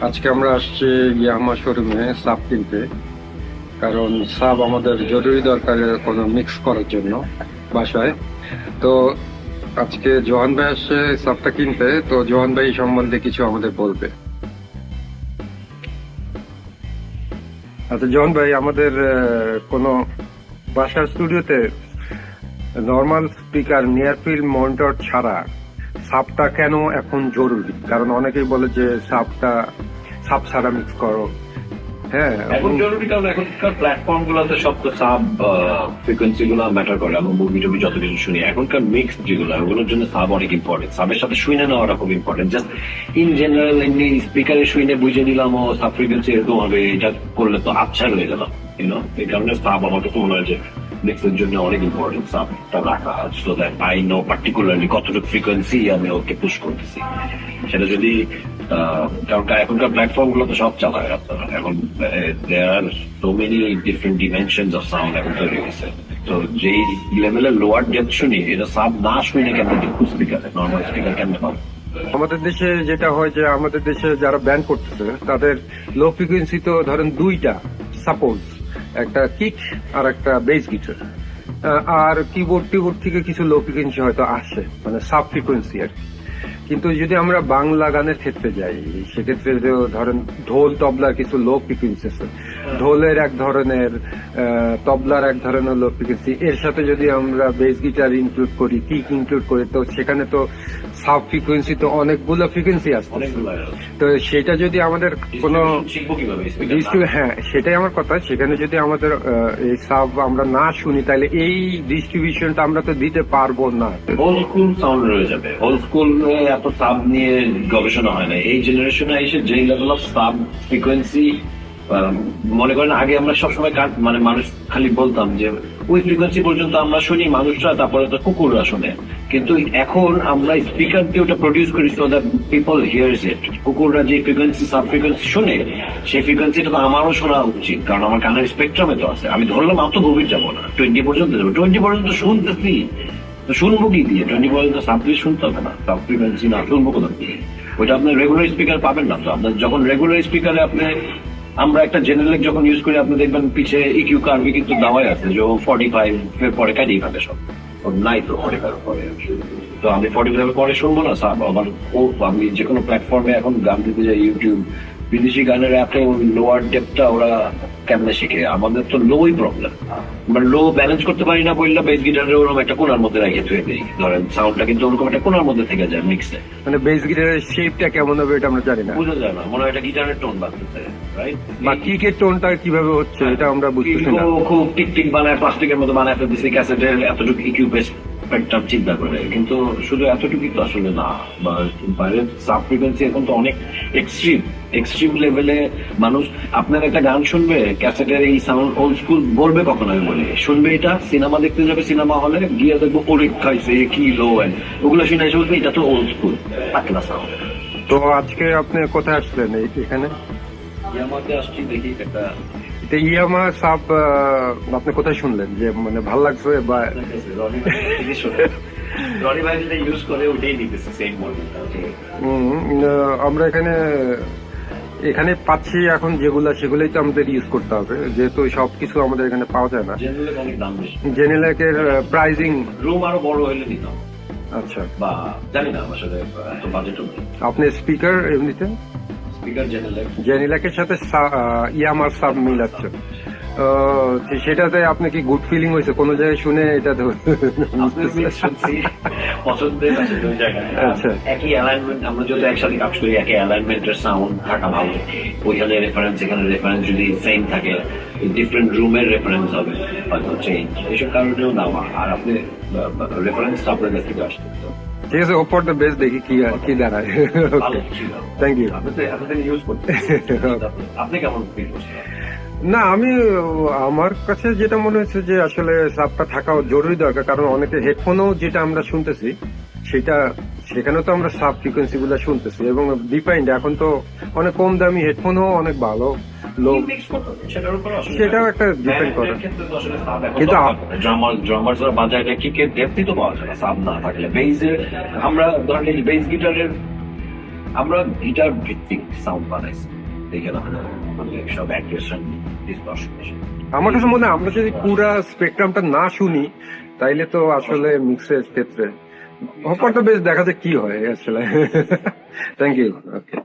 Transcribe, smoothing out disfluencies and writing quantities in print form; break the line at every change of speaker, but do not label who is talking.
আজকে আমরা আসছি ইয়ামাহা শোরুমে সাব কিনতে, কারণ সাব আমাদের জরুরি দরকার কোনো মিক্স করার জন্য বাসায়। তো আজকে জোহান ভাই আসছে সাবটা কিনতে, তো জোহান ভাই এই সম্বন্ধে কিছু আমাদের বলবে। আচ্ছা জোহান ভাই, আমাদের কোনো বাসার স্টুডিওতে normal speaker near field monitor ছাড়া সাবটা কেন এখন জরুরি? কারণ অনেকেই বলে যে সাব ছাড়া মিক্স করো। হ্যাঁ,
এখন জরুরি কারণ এখনকার প্ল্যাটফর্ম গুলোতে সব তো সাব ফ্রিকোয়েন্সি গুলো ম্যাটার করে। আমরা মুভি টুভি যত কিছু শুনি, এখনকার মিক্স যেগুলো ওগুলোর জন্য সাব অনেক ইম্পর্টেন্ট। সাবের সাথে শুনে নেওয়াটা খুব ইম্পর্টেন্ট। জাস্ট ইন জেনারেল এমনি স্পিকারে শুনে বুঝে নিলাম ও সাব ফ্রিকোয়েন্সি এরকম হবে, এটা করলে তো আচ্ছা হয়ে গেল। এই কারণে সাব আমার কাছে মনে হয় যে মিক্সের জন্য অনেক ইম্পর্টেন্ট সাবটা রাখা, so that I know particularly কতটুকু ফ্রিকোয়েন্সি আমি ওকে পুশ করতেছি। সেটা যদি কারণ এখনকার প্ল্যাটফর্ম গুলো তো সব চালায় আপনারা এখন। There are so many different dimensions of sound এখন তৈরি হয়েছে। তো যেই লেভেলের লোয়ার ডেপথ শুনি, এটা সাব না শুনে কেমন দেখুন স্পিকারে, নর্মাল স্পিকার কেমন পাবো।
আমাদের দেশে যেটা হয় যে আমাদের দেশে যারা ব্যান্ড করতেছে তাদের লো ফ্রিকোয়েন্সি তো ধরেন দুইটা, সাপোজ একটা কিক আর একটা বেস গিটার, আর কিবোর্ড থেকে কিছু লো ফ্রিকোয়েন্সি হয়তো আসে, মানে সাব ফ্রিকোয়েন্সি আর কি। কিন্তু যদি আমরা বাংলা গানের ক্ষেত্রে যাই, সেক্ষেত্রে যে ধরেন ঢোল তবলার কিছু লো ফ্রিকোয়েন্সি আছে, ঢোলের এক ধরনের, তবলার এক ধরনের লো ফ্রিকোয়েন্সি, এর সাথে যদি আমরা বেস গিটার ইনক্লুড করি, কিক ইনক্লুড করি, তো সেখানে তো সাব ফ্রিকোয়েন্সি তো অনেকগুলো ফ্রিকোয়েন্সি আছে। তো সেটা যদি আমাদের কোনো
শিখবো কিভাবে?
হ্যাঁ, সেটাই আমার কথা। সেখানে যদি আমাদের এই সাব আমরা না শুনি, তাহলে এই ডিস্ট্রিবিউশনটা আমরা তো দিতে পারবো না।
ওল্ড স্কুল সাউন্ড রয়ে যাবে। ওল্ড স্কুল এত সাব নিয়ে গবেষণা হয় না। এই জেনারেশনে এসে যে লেভেল অফ সাব ফ্রিকোয়েন্সি, মনে করেন আগে আমরা সবসময় মানে মানুষ খালি বলতাম যে ওই ফ্রিকোয়েন্সি পর্যন্ত আমরা শুনি মানুষরা, তারপরে তো কুকুররা শুনে। কিন্তু এখন আমরা স্পিকার দিয়ে ওটা প্রডিউস করি সো দ্যাট পিপল হিয়ার্স ইট। কুকুররা যে ফ্রিকোয়েন্সি সাব ফ্রিকোয়েন্সি শুনে, সেই ফ্রিকোয়েন্সিটা তো আমারও শোনা উচিত, কারণ আমার কানের স্পেকট্রামে তো আছে। আমি ধরলাম অত গভীর যাবো না, 20 পর্যন্ত যাবো। 20 পর্যন্ত শুনতেছি, তো শুনবো কি দিয়ে? 20 পর্যন্ত সাব দিয়ে শুনতে হবে না, সাব ফ্রিকোয়েন্সি না শুনবো কোথা থেকে? ওইটা আপনার রেগুলার স্পিকার পাবেন না। তো আপনার যখন রেগুলার স্পিকারে আপনি, আমরা একটা জেনারেল যখন ইউজ করি, আপনি দেখবেন পিছে ইকিউ কার্ভে কিন্তু দেওয়াই আছে যে 45 এর পরে কাটিয়ে ফেলে সব। নাই তো 45 পরে। তো আমি 45 পরে শুনবো না সাব। আমার আমি যে কোনো প্ল্যাটফর্মে এখন গান দিতে যাই, ইউটিউব, বিদেশি গানের এত লোয়ার ডেপটা ওরা কেমনে শিখে? আমাদের তো লোই প্রবলেম। আমরা লো ব্যালেন্স করতে পারি না বললে বেস গিটারের ওরকম একটা কোনার মধ্যে রেখে থুয়ে দিই, ধরেন সাউন্ডটা কিন্তু ওরকম একটা কোনার মধ্যে থেকে যায় মিক্সে।
মানে বেস গিটারের শেপটা কেমন হবে এটা আমরা জানি না,
বুঝা যায় না, মনে হয় এটা গিটারের টোন বাজতেছে, রাইট?
বা কিকের টোনটা কিভাবে হচ্ছে এটা আমরা বুঝতেছি না।
খুব টিক টিক বানায়, প্লাস্টিকের মতো বানায় ফেলতেছি ক্যাসেটের এতটুকু ইকিউ স্পেকট্রাম চিন্তা করে। কিন্তু শুধু এতটুকুই তো আসলে না। বা বাইরের সাব ফ্রিকোয়েন্সি এখন তো অনেক এক্সট্রিম লেভেলে মানুষ। আপনার একটা গান শুনবে ক্যাসেটের এই সাউন্ড ওল্ড স্কুল বলবে, কখন আমি বলি শুনবে এটা, সিনেমা দেখতে যাবে, সিনেমা হলে গিয়ে দেখবো ওরে খাইছে কি লো, ওগুলো শুনে এসে বলবে এটা তো ওল্ড স্কুল পাতলা সাউন্ড।
তো আজকে আপনি কোথায় আসলেন এখানে?
ইয়ামাতে আসছি, দেখি একটা
ইয়ামাহা সাব আপনি কোথায় শুনলেন যে মানে ভাল লাগছে? বা
রনি ভাই যেটা ইউজ করে ওটাই নিতেছে সেম মডেলটা।
আমরা এখানে পাচ্ছি এখন যেগুলা, সেগুলোই তো আমাদের ইউজ করতে হবে, যেহেতু সবকিছু আমাদের এখানে পাওয়া যায় না।
জেনারেল অনেক দাম বেশি।
জেনেলাকের প্রাইজিং
রুম আরো বড় হইলে নিতাম,
আচ্ছা,
বা জানি না আসলে এত বাজেটও নেই।
আপনি স্পিকার এমনিতে
স্পিকার
জেনিলাকের সাথে ইয়ামার সাব মিল আছে, সেটাতে আপনি কি গুড ফিলিং হয়েছে কোনো জায়গায় শুনে? এটা তো
পছন্দের আছে দুই জায়গায়।
আচ্ছা,
একই অ্যালাইনমেন্ট, আমরা যদি একসাথে কাজ করি একই অ্যালাইনমেন্টের সাউন্ড থাকা ভালো। ওইখানে রেফারেন্স, এখানে রেফারেন্স যদি সেম থাকে, ডিফারেন্ট রুমের রেফারেন্স হবে হয়তো চেঞ্জ, এইসব কারণেও নেওয়া। আর আপনি রেফারেন্স আপনার কাছ থেকে আসতে
ঠিক আছে, ওপর দ্য বেস্ট, দেখি কি দাঁড়ায়। Thank you.
আপনাদের ইউজ করতে আপনি কেমন ফিল করছেন?
না, আমার কাছে যেটা মনে হচ্ছে যে আসলে সাবটা থাকা জরুরি দরকার, কারণ অনেকে হেডফোনও যেটা আমরা শুনতেছি সেখানে তো আমরা সাব ফ্রিকোয়েন্সি গুলো শুনতেছি, এবং ডিফাইন্ড এখন তো অনেক কম দামি হেডফোনও অনেক ভালো লোক, সেটাও একটা ডিপেন্ড করে।
কিন্তু ড্রামার যারা বাজায় এটা কিকের ডেপথই তো পাওয়া যায় না সাব না থাকলে। বেইজের আমরা ধরেন বেস গিটারের আমরা গিটার ভিত্তিক সাউন্ড বানাইছি, দেখে না মানে সব অ্যাগ্রেশন ডিসটরশন।
আমার কাছে মনে হয় আমরা যদি পুরা স্পেকট্রামটা না শুনি তাইলে তো আসলে মিক্সের ক্ষেত্রে অফারটা বেশ দেখা যায় কি হয় আসলে। Thank you. ওকে।